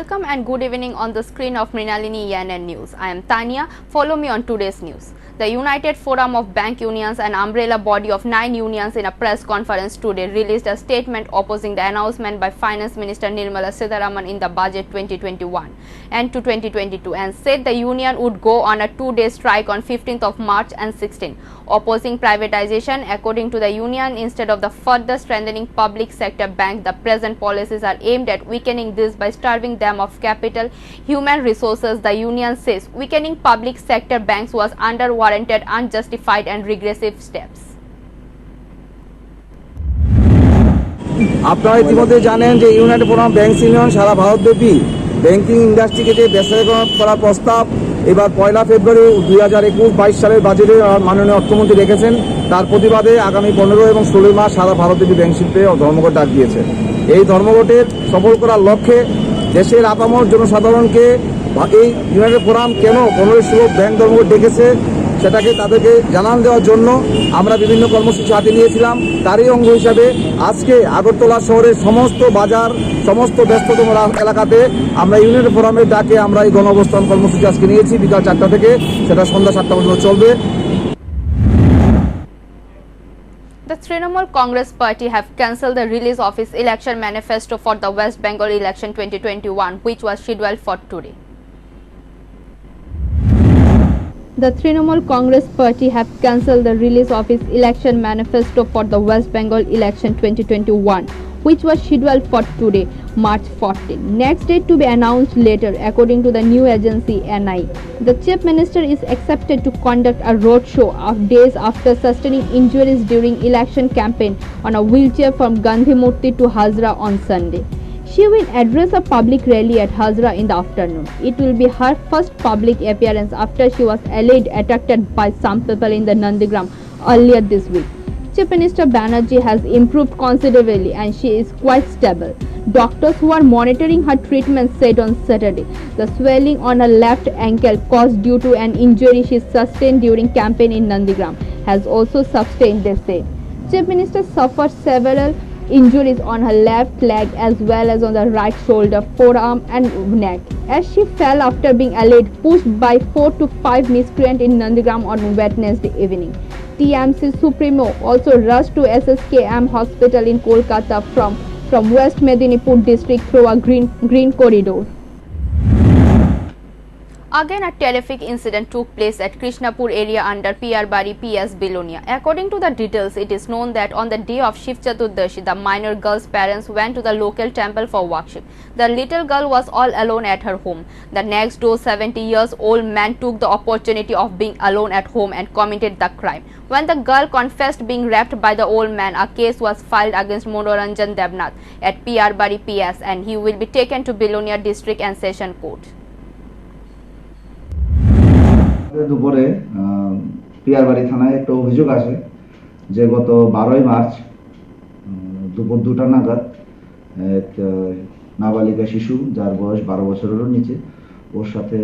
Welcome and good evening on the screen of Mrinalini ENN News. I am Tania. Follow me on today's news. The United Forum of Bank Unions, an umbrella body of 9 unions, in a press conference today released a statement opposing the announcement by Finance Minister Nirmala Sitharaman in the budget 2021 and to 2022 and said the union would go on a 2-day strike on 15th of March and 16th, opposing privatization. According to the union, instead of the further strengthening public sector banks, the present policies are aimed at weakening this by starving them of capital, human resources. The union says weakening public sector banks was unwarranted, unjustified and regressive steps. আপনারা ইতিমধ্যে জানেন যে United forum banks union সারা ভারতব্যাপী banking ইন্ডাস্ট্রিকে যে বেসরকারি করার প্রস্তাব এবার 1 ফেব্রুয়ারি 2021-22 সালের বাজেটে মাননীয় অর্থমন্ত্রী রেখেছেন, তার প্রতিবাদে আগামী 15 এবং 16 মাস সারা ভারতব্যাপী ব্যাংক শিল্পে ধর্মঘট ডাক দিয়েছে। এই ধর্মঘটের সফল করার লক্ষ্যে দেশের আপামর জনসাধারণকে এই ইউনাইটেড ফোরাম কেন 15 ব্যাংক ধর্মঘট ডেকেছে সেটাকে তাদেরকে জানান দেওয়ার জন্য আমরা বিভিন্ন কর্মসূচি হাতে নিয়েছিলাম। তারই অঙ্গ হিসাবে আজকে আগরতলা শহরের সমস্ত বাজার, সমস্ত ব্যস্ততম এলাকাতে আমরা ইউনাইটেড ফোরামের ডাকে আমরা এই গণঅবস্থান কর্মসূচি আজকে নিয়েছি। বিকাল 4টা থেকে সেটা সন্ধ্যা 7টা পর্যন্ত চলবে। The Trinamool Congress Party have cancelled the release of its election manifesto for the West Bengal election 2021, which was scheduled for today. The Trinamool Congress Party have cancelled the release of its election manifesto for the West Bengal election 2021, which was scheduled for today, March 14. Next date to be announced later, according to the new agency NI. The Chief Minister is expected to conduct a roadshow of days after sustaining injuries during election campaign on a wheelchair from Gandhi Murti to Hazra on Sunday. She will address a public rally at Hazra in the afternoon. It will be her first public appearance after she was alleged attacked by some people in the Nandigram earlier this week. Chief Minister Banerjee has improved considerably and she is quite stable. Doctors who are monitoring her treatment said on Saturday the swelling on her left ankle caused due to an injury she sustained during campaign in Nandigram has also sustained, they said. Chief Minister suffered several injuries on her left leg as well as on the right shoulder, forearm and neck as she fell after being alleged pushed by 4 to 5 miscreants in Nandigram on Wednesday evening. TMC Supremo also rushed to SSKM hospital in Kolkata from West Medinipur district through a green corridor. Again, a terrific incident took place at Krishnapur area under PR Bari PS Bilonia. According to the details, it is known that on the day of Shiv Chaturdashi, the minor girl's parents went to the local temple for worship. The little girl was all alone at her home. The next door 70-year-old man took the opportunity of being alone at home and committed the crime. When the girl confessed being raped by the old man, a case was filed against Monoranjan Devnath at PR Bari PS and he will be taken to Bilonia District and Session Court. দুপুরে পিয়ারবাড়ি থানায় একটা অভিযোগ আসে যে গত 12 March দুপুর 2টা নাগাদ এক নাবালিকা শিশু যার বয়স 12 বছরেরও নিচে ওর সাথে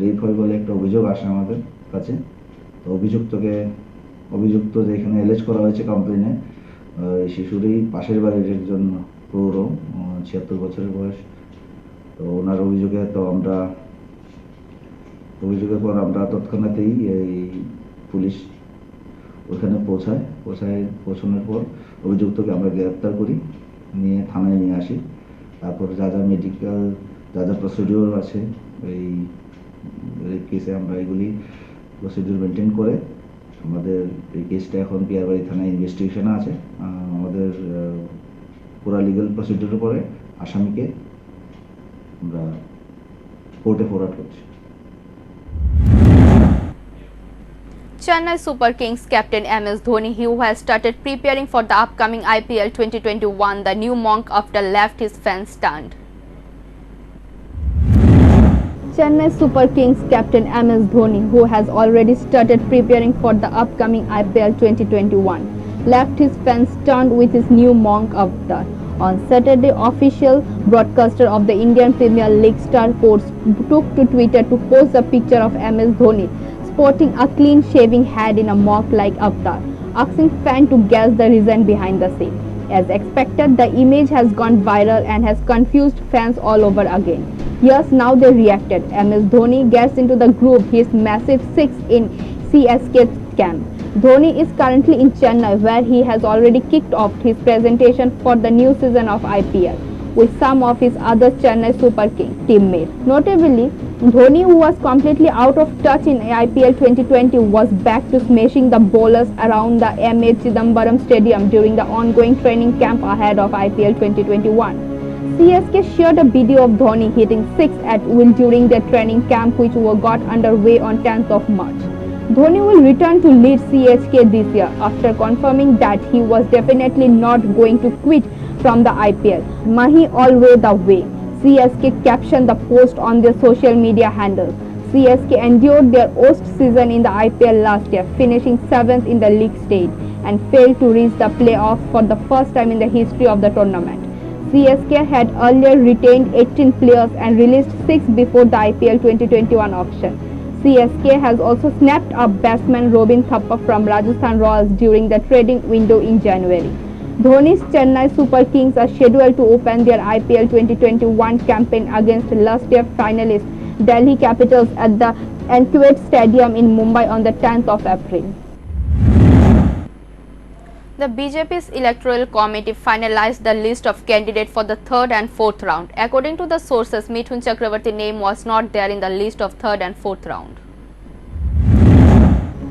রেপ হয় বলে একটা অভিযোগ আসে আমাদের কাছে। তো অভিযুক্ত যেখানে এলেজ করা হয়েছে কমপ্লেনে শিশুরই পাশের বাড়ির একজন প্রৌঢ় 76 বছরের বয়স। তো ওনার অভিযোগের পর আমরা তৎক্ষণাৎই এই পুলিশ ওখানে পৌঁছানোর পর অভিযুক্তকে আমরা গ্রেপ্তার করি, নিয়ে থানায় নিয়ে আসি। তারপর যা মেডিকেল যা প্রসিডিওর আছে এই কেসে আমরা এগুলি প্রসিডিওর মেনটেন করে আমাদের এই কেসটা এখন পিয়ারবাড়ি থানায় ইনভেস্টিগেশনে আছে। আমাদের পুরো লিগ্যাল প্রসিডিওর পরে আসামিকে আমরা কোর্টে ফরওয়ার্ড করছি। Chennai Super Kings captain MS Dhoni, who has started preparing for the upcoming IPL 2021, the new monk after left his fans stunned. Chennai Super Kings captain MS Dhoni, who has already started preparing for the upcoming IPL 2021, left his fans stunned with his new monk avatar. On Saturday, official broadcaster of the Indian Premier League Star Sports took to Twitter to post a picture of MS Dhoni sporting a clean-shaving head in a monk-like avatar, asking fans to guess the reason behind the scene. As expected, the image has gone viral and has confused fans all over again. Yes, now they reacted. MS Dhoni gets into the groove his massive six in CSK camp. Dhoni is currently in Chennai, where he has already kicked off his presentation for the new season of IPL with some of his other Chennai Super King teammates. Notably, Dhoni, who was completely out of touch in IPL 2020, was back to smashing the bowlers around the M.A. Chidambaram Stadium during the ongoing training camp ahead of IPL 2021. CSK shared a video of Dhoni hitting six at will during their training camp, which got underway on 10th of March. Dhoni will return to lead CSK this year after confirming that he was definitely not going to quit from the IPL. Mahi always the way, CSK captioned the post on their social media handles. CSK endured their worst season in the IPL last year, finishing 7th in the league stage and failed to reach the playoffs for the first time in the history of the tournament. CSK had earlier retained 18 players and released 6 before the IPL 2021 auction. CSK has also snapped up batsman Robin Thappa from Rajasthan Royals during the trading window in January. Dhoni's Chennai Super Kings are scheduled to open their IPL 2021 campaign against last year finalist Delhi Capitals at the Wankhede Stadium in Mumbai on the 10th of April. The BJP's Electoral Committee finalized the list of candidates for the third and fourth round. According to the sources, Mithun Chakravarti's name was not there in the list of third and fourth round.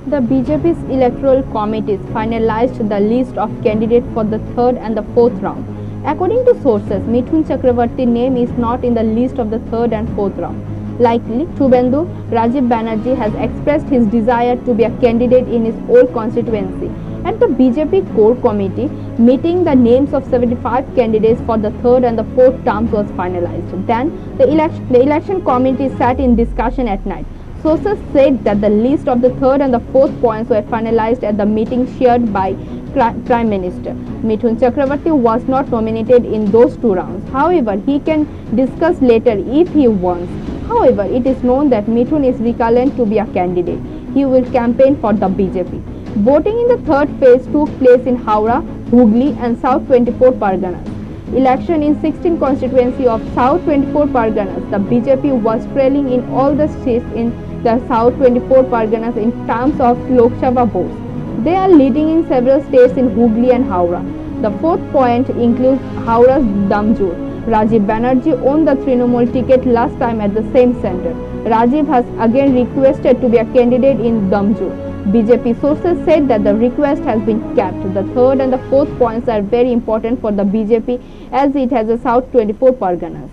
The BJP's Electoral Committee finalized the list of candidates for the third and the fourth round. According to sources, Mithun Chakravarti's name is not in the list of the third and fourth round. Likely, Shubhendu Rajiv Banerjee has expressed his desire to be a candidate in his old constituency. At the BJP core committee meeting, the names of 75 candidates for the third and the fourth terms was finalized. Then, the election committee sat in discussion at night. Sources said that the list of the third and the fourth points were finalized at the meeting chaired by Prime Minister. Mithun Chakravarti was not nominated in those two rounds. However, he can discuss later if he wants. However, it is known that Mithun is recalling to be a candidate. He will campaign for the BJP. Voting in the third phase took place in Howrah, Hooghly and South 24 Parganas. Election in 16 constituency of South 24 Parganas, the BJP was trailing in all the seats in the South 24 Parganas in terms of Lok Sabha votes. They are leading in several states in Hooghly and Howrah. The fourth point includes Howrah's Damjur. Rajiv Banerjee won the Trinamool ticket last time at the same center. Rajiv has again requested to be a candidate in Damjur. BJP sources said that the request has been kept. The third and the fourth points are very important for the BJP as it has a South 24 Parganas.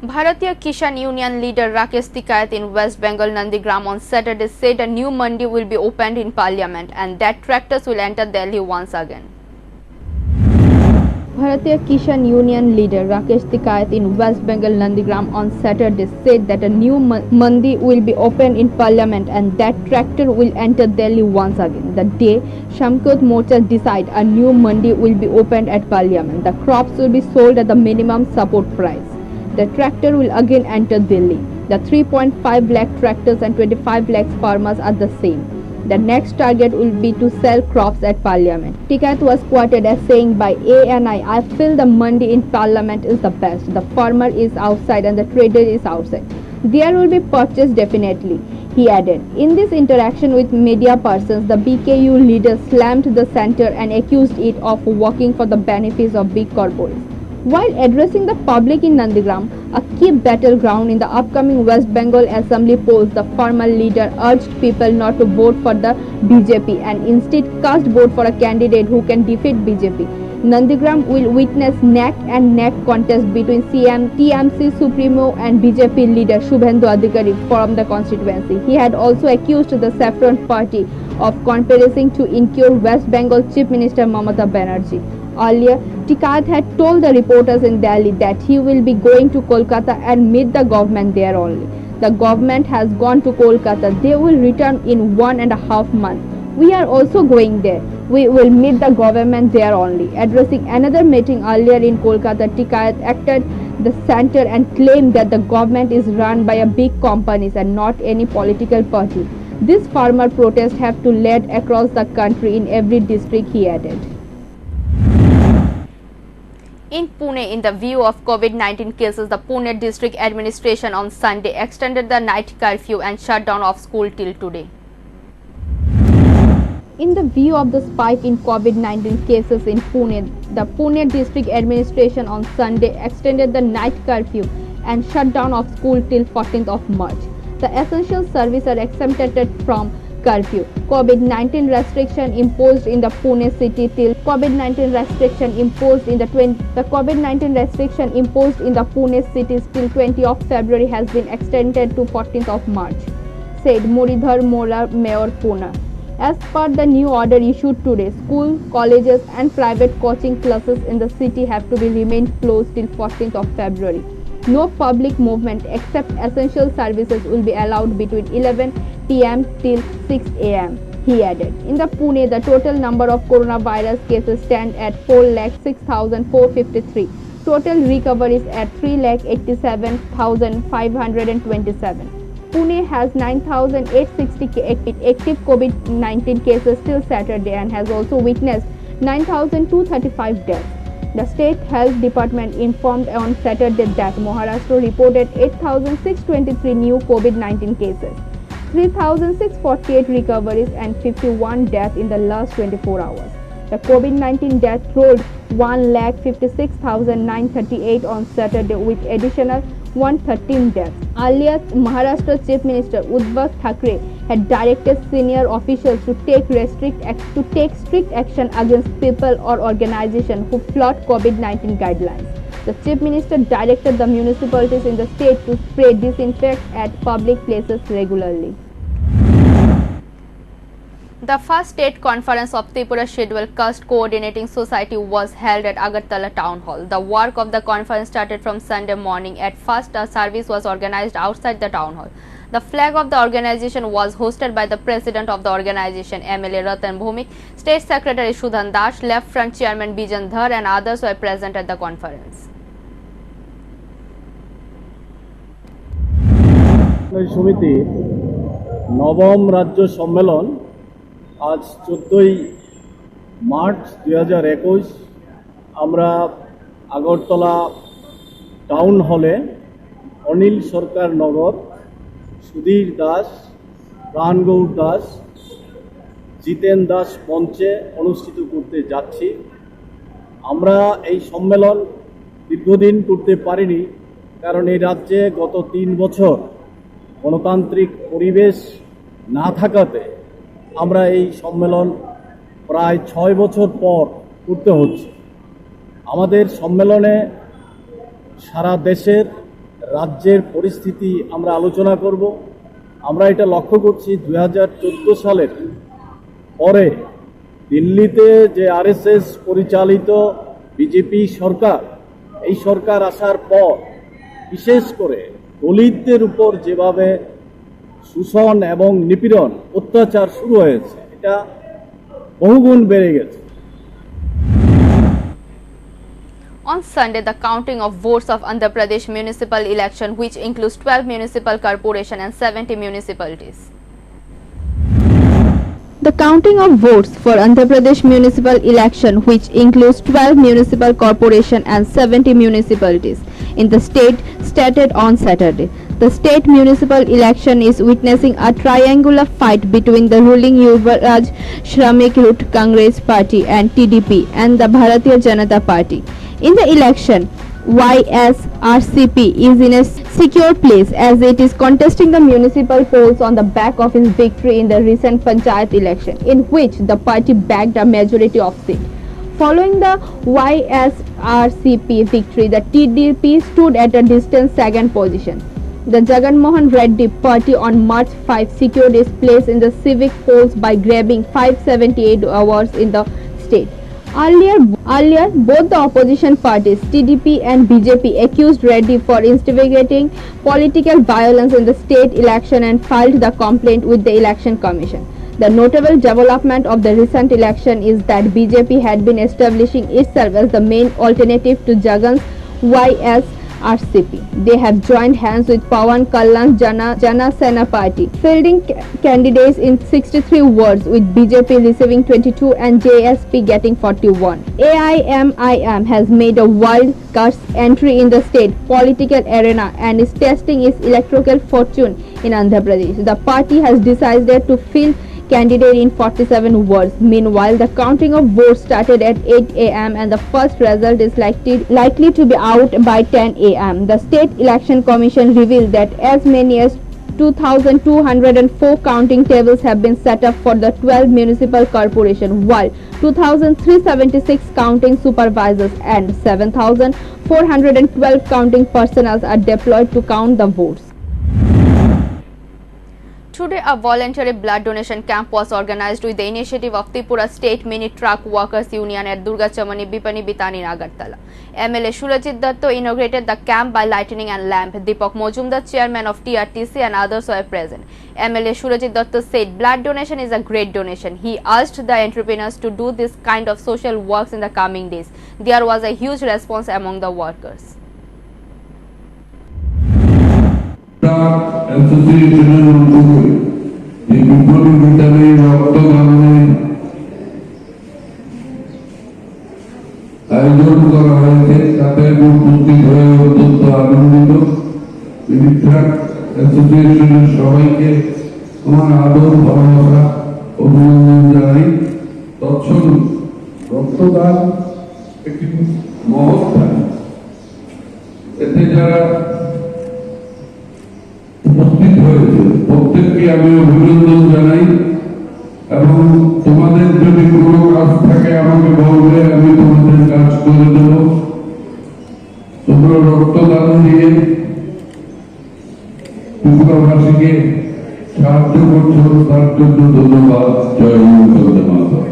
Bharatiya Kisan Union leader Rakesh Tikayat in West Bengal Nandigram on Saturday said a new mandi will be opened in parliament and that tractors will enter Delhi once again. Bharatiya Kisan Union leader Rakesh Tikayat in West Bengal Nandigram on Saturday said that a new mandi will be opened in parliament and that tractor will enter Delhi once again. The day Shamkot Morcha decide a new mandi will be opened at parliament, the crops will be sold at the minimum support price. The tractor will again enter Delhi. The 3.5 lakh tractors and 25 lakh farmers are the same. The next target will be to sell crops at parliament. Tikayat was quoted as saying by ANI, I feel the mandi in parliament is the best. The farmer is outside and the trader is outside. There will be purchase definitely, he added. In this interaction with media persons, the BKU leader slammed the centre and accused it of working for the benefits of big corporates. While addressing the public in Nandigram, a key battleground in the upcoming West Bengal Assembly polls, the former leader urged people not to vote for the BJP and instead cast vote for a candidate who can defeat BJP. Nandigram will witness neck and neck contest between TMC Supremo and BJP leader Shubhendu Adhikari from the constituency. He had also accused the Saffron Party of conspiring to incur West Bengal Chief Minister Mamata Banerjee. Earlier, Tikayat had told the reporters in Delhi that he will be going to Kolkata and meet the government there only. The government has gone to Kolkata. They will return in 1.5 months. We are also going there. We will meet the government there only. Addressing another meeting earlier in Kolkata, Tikayat acted the center and claimed that the government is run by a big companies and not any political party. These farmer protests have to lead across the country in every district, he added. In Pune, in the view of COVID-19 cases, the Pune district administration on Sunday extended the night curfew and shut down of school till today. In the view of the spike in COVID-19 cases in Pune, the Pune district administration on Sunday extended the night curfew and shut down of school till 14th of March. The essential services are exempted from curfew. COVID-19 restriction imposed in the Pune city till COVID-19 restriction imposed in the COVID-19 restriction imposed in the Pune city till 20 of February has been extended to 14th of March, said Muridhar Mola, Mayor Pune. As per the new order issued today, schools, colleges and private coaching classes in the city have to be remained closed till 14th of February. No public movement except essential services will be allowed between 11 p.m. till 6 a.m., he added. In the Pune, the total number of coronavirus cases stand at 4,06,453. Total recoveries at 3,87,527. Pune has 9,860 active COVID-19 cases till Saturday and has also witnessed 9,235 deaths. The State Health Department informed on Saturday that Maharashtra reported 8,623 new COVID-19 cases, 3,648 recoveries and 51 deaths in the last 24 hours. The COVID-19 death rolled 1,56,938 on Saturday with additional 113 deaths. Earlier, Maharashtra Chief Minister Uddhav Thackeray had directed senior officials to take strict action against people or organizations who flout COVID-19 guidelines. The Chief Minister directed the municipalities in the state to spray disinfect at public places regularly. The first state conference of Tripura Scheduled Caste Coordinating Society was held at Agartala Town Hall. The work of the conference started from Sunday morning. At first, a service was organized outside the town hall. The flag of the organization was hosted by the president of the organization, MLA Ratan Bhumik, State Secretary Sudhan Dash, Left Front Chairman Bijan Dhar and others were present at the conference. সমিতি নবম রাজ্য সম্মেলন আজ 14ই March 2021 আমরা Agartala town হলে অনিল সরকার নগর, সুধীর দাস, প্রাণগৌর দাস, জিতেন দাস মঞ্চে অনুষ্ঠিত করতে যাচ্ছি। আমরা এই সম্মেলন দীর্ঘদিন করতে পারিনি, কারণ এই রাজ্যে গত 3 বছর গণতান্ত্রিক পরিবেশ না থাকাতে আমরা এই সম্মেলন প্রায় 6 বছর পর করতে হচ্ছে। আমাদের সম্মেলনে সারা দেশের রাজ্যের পরিস্থিতি আমরা আলোচনা করব। আমরা এটা লক্ষ্য করছি 2014 সালের পরে দিল্লিতে যে আরএসএস পরিচালিত বিজেপি সরকার, এই সরকার আসার পর বিশেষ করে দলিতদের উপর যেভাবে শোষণ এবং নিপীড়ন অত্যাচার শুরু হয়েছে, এটা বহুগুণ বেড়ে গেছে। On Sunday, the counting of votes of Andhra Pradesh municipal election, which includes 12 municipal corporations and 70 municipalities. The counting of votes for Andhra Pradesh municipal election, which includes 12 municipal corporations and 70 municipalities in the state, started on Saturday. The state municipal election is witnessing a triangular fight between the ruling Yuvraj Shramik Root Congress Party and TDP and the Bharatiya Janata Party. In the election, YSRCP is in a secure place as it is contesting the municipal polls on the back of its victory in the recent Panchayat election, in which the party bagged a majority of seats. Following the YSRCP victory, the TDP stood at a distant second position. The Jagan Mohan Reddy party on March 5 secured its place in the civic polls by grabbing 578 awards in the state. Earlier, both the opposition parties, TDP and BJP, accused Reddy for instigating political violence in the state election and filed the complaint with the Election Commission. The notable development of the recent election is that BJP had been establishing itself as the main alternative to Jagan's RCP. They have joined hands with Pawan Kalyan's Jana Sena party, fielding candidates in 63 wards, with BJP receiving 22 and JSP getting 41. AIMIM has made a wild card entry in the state political arena and is testing its electoral fortune in Andhra Pradesh. The party has decided to field candidate in 47 wards. Meanwhile, the counting of votes started at 8 a.m. and the first result is likely to be out by 10 a.m. The State Election Commission revealed that as many as 2,204 counting tables have been set up for the 12 municipal corporations, while 2,376 counting supervisors and 7,412 counting personnel are deployed to count the votes. Today, a voluntary blood donation camp was organized with the initiative of Tripura State Mini Truck Workers Union at Durga Chamani Bipani Bitani in Agartala. MLA Surajit Datto inaugurated the camp by lighting a lamp. Deepak Mojumdar, chairman of TRTC, and others were present. MLA Surajit Datto said blood donation is a great donation. He asked the entrepreneurs to do this kind of social works in the coming days. There was a huge response among the workers. অ্যাসোসিয়েশনের উদ্যোগে এই বিপ্লবী বিজ্ঞানী রক্তদানের আয়োজন করা হয়েছে, তাতে উপস্থিত হয়ে অত্যন্ত আনন্দিত। মিনিট্রাক অ্যাসোসিয়েশনের সবাইকে আমার আদর ভালোবাসা অভিনন্দন জানাই। তৎসঙ্গে রক্তদান একটি মহৎ কাজ। এতে যারা উপস্থিত হয়েছে প্রত্যেককে আমি অভিনন্দন জানাই, এবং তোমাদের যদি কোনো কাজ থাকে আমাকে বলবে, আমি তোমাদের কাজ করে দেব। তোমরা রক্তদান দিয়ে ত্রিপুরাবাসীকে সাহায্য করছো, তার জন্য ধন্যবাদ। জয় বন্দে মাতরম।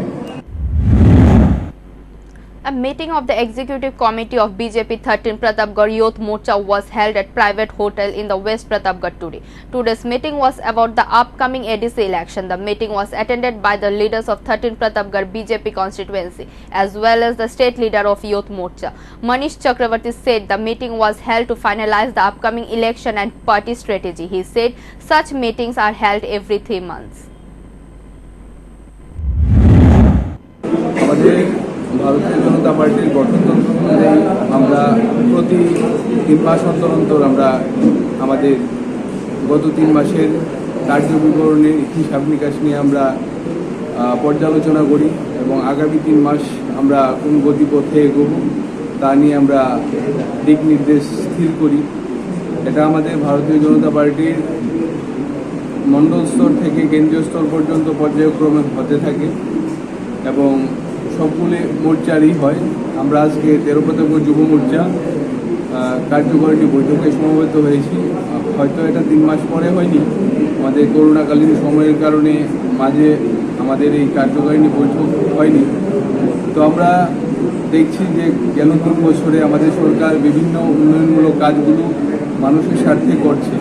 A meeting of the Executive Committee of BJP 13 Pratapgarh Youth Morcha was held at private hotel in the West Pratapgarh today. Today's meeting was about the upcoming ADC election. The meeting was attended by the leaders of 13 Pratapgarh BJP constituency as well as the state leader of Youth Morcha. Manish Chakravarti said the meeting was held to finalize the upcoming election and party strategy. He said such meetings are held every 3 months. ভারতীয় জনতা পার্টির গঠনতন্ত্র অনুযায়ী আমরা প্রতি 3 মাস অন্তর অন্তর আমরা আমাদের গত 3 মাসের কার্যবিবরণীর হিসাব নিকাশ নিয়ে আমরা পর্যালোচনা করি এবং আগামী 3 মাস আমরা কোন গতিপথে এগোবো তা নিয়ে আমরা দিক নির্দেশ স্থির করি। এটা আমাদের ভারতীয় জনতা পার্টির মণ্ডল স্তর থেকে কেন্দ্রীয় স্তর পর্যন্ত পর্যায়ক্রমে হতে থাকে এবং সবগুলো মোর্চারই হয়। আমরা আজকে 13 পতাকার যুব মোর্চা কার্যকরী বৈঠকে সমবেত হয়েছি। হয়তো এটা 3 মাস পরে হয়নি, আমাদের করোনাকালীন সময়ের কারণে মাঝে আমাদের এই কার্যকারিণী বৈঠক হয়নি। তো আমরা দেখছি যে গেল 3 বছরে আমাদের সরকার বিভিন্ন উন্নয়নমূলক কাজগুলো মানুষের স্বার্থে করছে।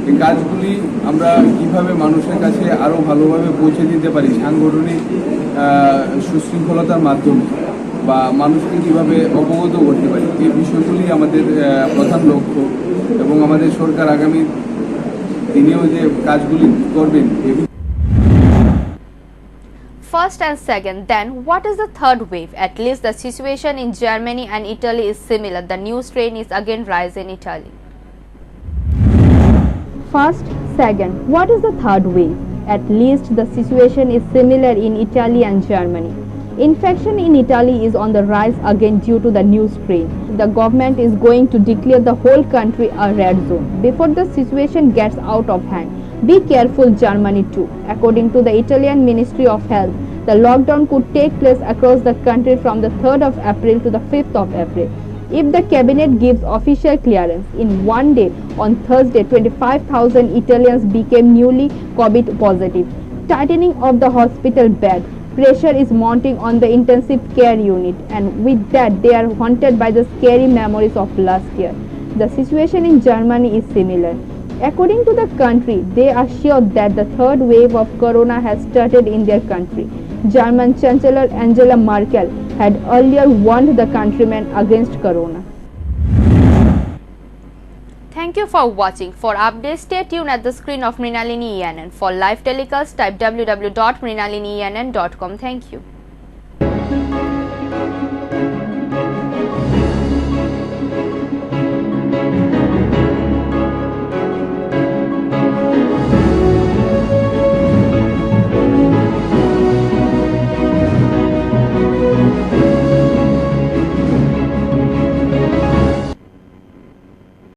এই কাজগুলি আমরা কিভাবে মানুষের কাছে আরও ভালোভাবে পৌঁছে দিতে পারি সাংগঠনিক সুশৃঙ্খলতার মাধ্যমে, বা মানুষকে কিভাবে অবগত করতে পারি, এই বিষয়গুলি আমাদের প্রধান লক্ষ্য এবং আমাদের সরকার আগামী দিনেও যে কাজগুলি করবেন। First and second, then what is the third wave? At least the situation in Germany and Italy is similar. The new strain is again rise in Italy. First, second, what is the third wave? At least the situation is similar in Italy and Germany. Infection in Italy is on the rise again due to the new strain. The government is going to declare the whole country a red zone before the situation gets out of hand. Be careful, Germany too. According to the Italian Ministry of Health, the lockdown could take place across the country from the 3rd of April to the 5th of April. If the cabinet gives official clearance, in one day on Thursday 25,000 Italians became newly COVID positive. Tightening of the hospital bed, pressure is mounting on the intensive care unit, and with that they are haunted by the scary memories of last year. The situation in Germany is similar. According to the country, they are sure that the third wave of corona has started in their country. German Chancellor Angela Merkel had earlier warned the countrymen against corona. Thank you for watching. For updates, stay tuned at the screen of Mrinalini ENN. For live telecasts, type www.mrinalinienn.com. Thank you.